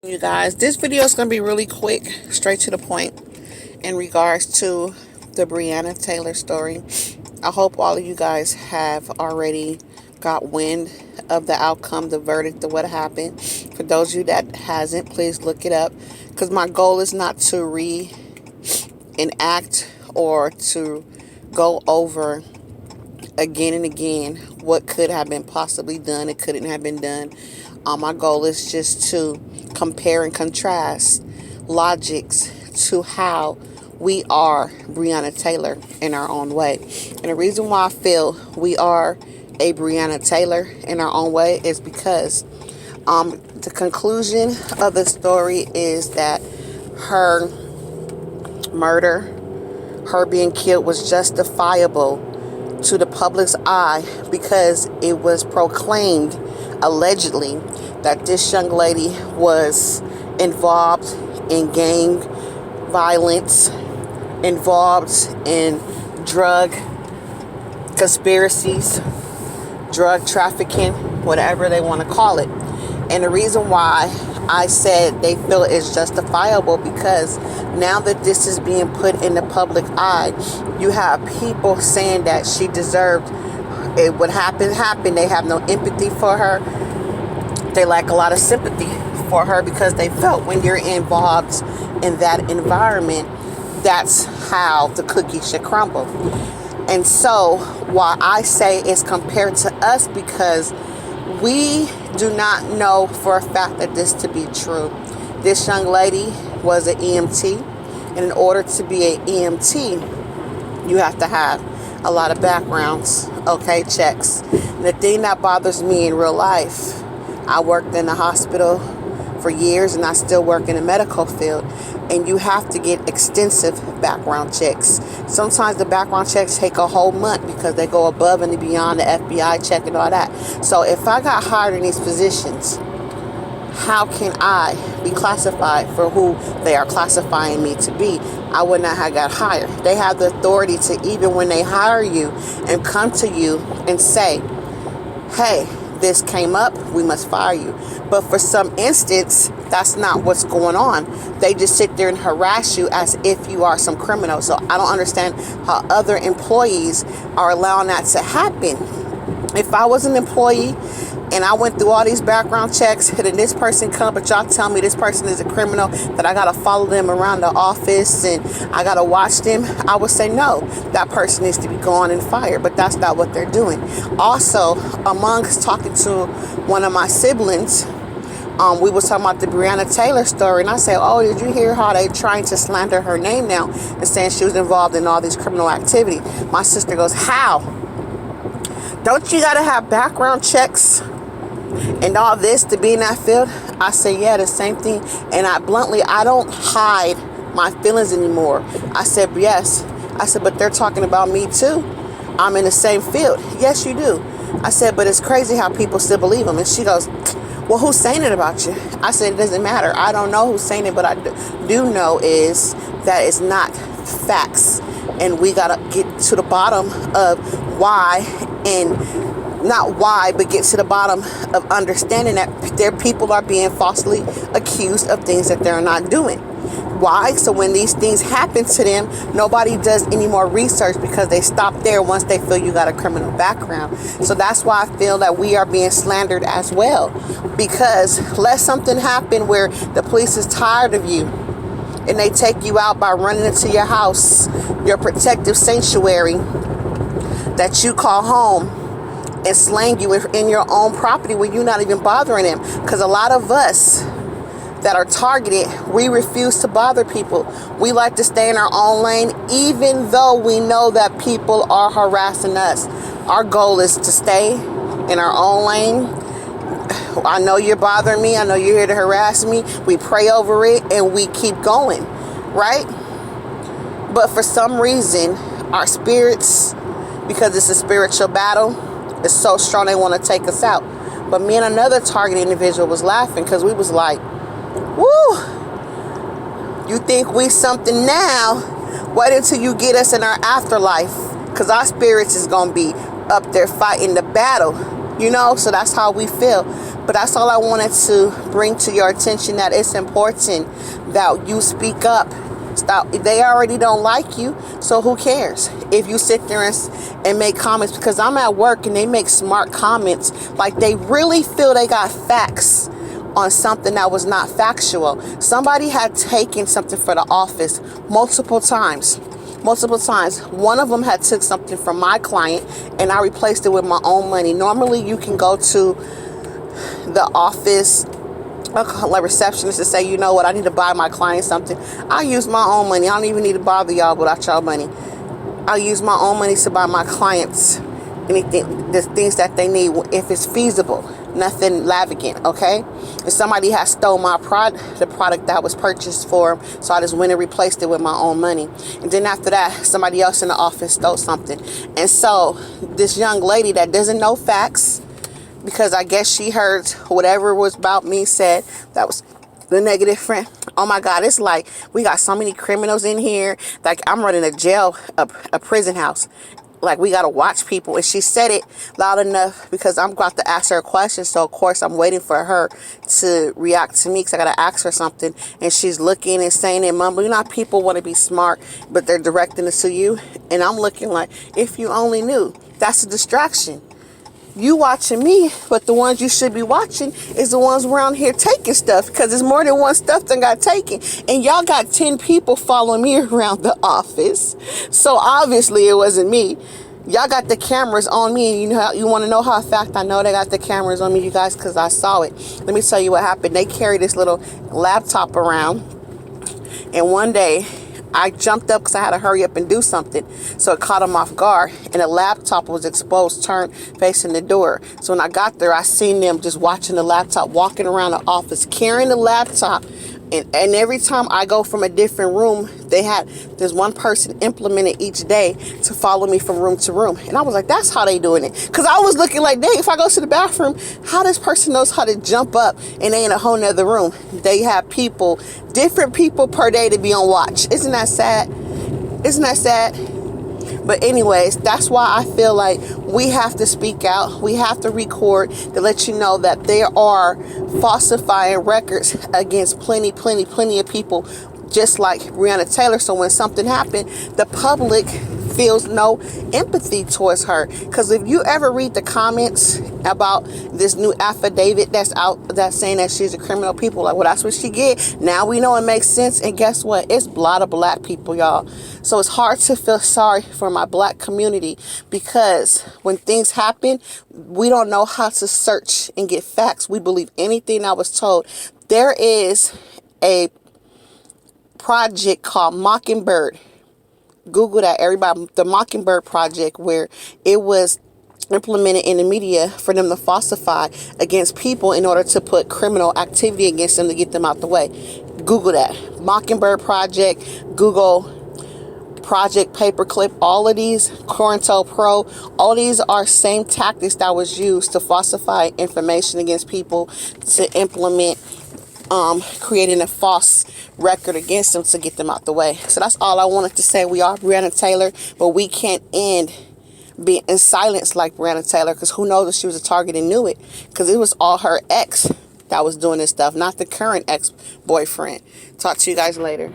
You guys, this video is going to be really quick, straight to the point in regards to the Brianna Taylor story. I hope all of you guys have already got wind of the outcome, the verdict of what happened. For those of you that hasn't, please look it up, because my goal is not to reenact or to go over again and again what could have been possibly done. It couldn't have been done. My goal is just to compare and contrast logics to how we are Brianna Taylor in our own way. And the reason why I feel we are a Brianna Taylor in our own way is because the conclusion of the story is that her murder, her being killed, was justifiable to the public's eye because it was proclaimed allegedly that this young lady was involved in gang violence, involved in drug conspiracies, drug trafficking, whatever they want to call it. And the reason why I said they feel it's justifiable because now that this is being put in the public eye, you have people saying that she deserved it. What happened. They have no empathy for her. They lack a lot of sympathy for her because they felt when you're involved in that environment, that's how the cookie should crumble. And so why I say it's compared to us, because we do not know for a fact that this to be true. This young lady was an EMT, and in order to be an EMT, you have to have a lot of backgrounds, checks. And the thing that bothers me in real life, I worked in the hospital for years and I still work in the medical field, and you have to get extensive background checks. Sometimes the background checks take a whole month because they go above and beyond the FBI check and all that. So if I got hired in these positions, how can I be classified for who they are classifying me to be? I would not have got hired. They have the authority to, even when they hire you and come to you and say, hey, this came up, we must fire you. But for some instance, that's not what's going on. They just sit there and harass you as if you are some criminal. So I don't understand how other employees are allowing that to happen. If I was an employee and I went through all these background checks, and then this person come, but y'all tell me this person is a criminal, that I gotta follow them around the office and I gotta watch them, I would say no, that person needs to be gone and fired. But that's not what they're doing. Also, amongst talking to one of my siblings, we was talking about the Brianna Taylor story, and I said, oh, did you hear how they trying to slander her name now and saying she was involved in all these criminal activity? My sister goes, how? Don't you gotta have background checks and all this to be in that field? I say, yeah, the same thing. And I don't hide my feelings anymore. I said, yes. I said, but they're talking about me too. I'm in the same field. Yes, you do. I said, but it's crazy how people still believe them. And she goes, well, who's saying it about you? I said, it doesn't matter. I don't know who's saying it, but I do know is that it's not facts. And we got to get to the bottom of why, and not why, but get to the bottom of understanding that their people are being falsely accused of things that they're not doing. Why? So when these things happen to them, nobody does any more research because they stop there once they feel you got a criminal background. So that's why I feel that we are being slandered as well. Because let something happen where the police is tired of you and they take you out by running into your house, your protective sanctuary that you call home, and slaying you in your own property when you're not even bothering them. Because a lot of us that are targeted, we refuse to bother people. We like to stay in our own lane, even though we know that people are harassing us. Our goal is to stay in our own lane. I know you're bothering me. I know you're here to harass me. We pray over it and we keep going, right? But for some reason, our spirits, because it's a spiritual battle, is so strong they want to take us out. But me and another targeted individual was laughing because we was like, woo, you think we something now? Wait until you get us in our afterlife, because our spirits is going to be up there fighting the battle, so that's how we feel. But that's all I wanted to bring to your attention, that it's important that you speak up. Stop. They already don't like you, so who cares if you sit there and make comments? Because I'm at work and they make smart comments, like they really feel they got facts on something that was not factual. Somebody had taken something for the office multiple times. One of them had took something from my client and I replaced it with my own money. Normally you can go to the office, I'll call a receptionist, to say, you know what, I need to buy my client something. I use my own money. I don't even need to bother y'all without y'all money. I use my own money to buy my clients anything, the things that they need, if it's feasible. Nothing lavish, okay? If somebody has stole my the product that was purchased for them, so I just went and replaced it with my own money. And then after that, somebody else in the office stole something. And so this young lady that doesn't know facts, because I guess she heard whatever was about me said that was the negative friend. Oh my God, it's like we got so many criminals in here. Like I'm running a jail, a prison house. Like we got to watch people. And she said it loud enough because I'm about to ask her a question. So of course I'm waiting for her to react to me because I got to ask her something. And she's looking and saying and mumbling. You know how people want to be smart, but they're directing it to you. And I'm looking like, if you only knew. That's a distraction. You watching me, but the ones you should be watching is the ones around here taking stuff, because there's more than one stuff that got taken. And y'all got 10 people following me around the office. So obviously it wasn't me. Y'all got the cameras on me, and you want to know how fact I know they got the cameras on me, you guys, because I saw it. Let me tell you what happened. They carry this little laptop around, and one day I jumped up because I had to hurry up and do something. So it caught him off guard. And the laptop was exposed, turned facing the door. So when I got there, I seen them just watching the laptop, walking around the office, carrying the laptop. And every time I go from a different room, there's one person implemented each day to follow me from room to room. And I was like, that's how they doing it. Because I was looking like, dang, if I go to the bathroom, how this person knows how to jump up and they in a whole nother room. They have people, different people per day to be on watch. Isn't that sad? Isn't that sad? But anyways, that's why I feel like we have to speak out. We have to record to let you know that there are falsifying records against plenty of people, just like Brianna Taylor. So when something happened, the public feels no empathy towards her. Because if you ever read the comments about this new affidavit that's out, that's saying that she's a criminal, people like, well, that's what she get. Now we know it makes sense. And guess what? It's a lot of black people, y'all. So it's hard to feel sorry for my black community, because when things happen, we don't know how to search and get facts. We believe anything I was told. There is a project called Mockingbird. Google that, everybody. The Mockingbird Project, where it was implemented in the media for them to falsify against people in order to put criminal activity against them to get them out the way. Google that. Mockingbird Project. Google Project Paperclip. All of these, COINTELPRO, all these are same tactics that was used to falsify information against people, to implement creating a false record against them to get them out the way. So that's all I wanted to say. We are Brianna Taylor, but we can't end being in silence like Brianna Taylor, because who knows if she was a target and knew it, because it was all her ex that was doing this stuff, not the current ex-boyfriend. Talk to you guys later.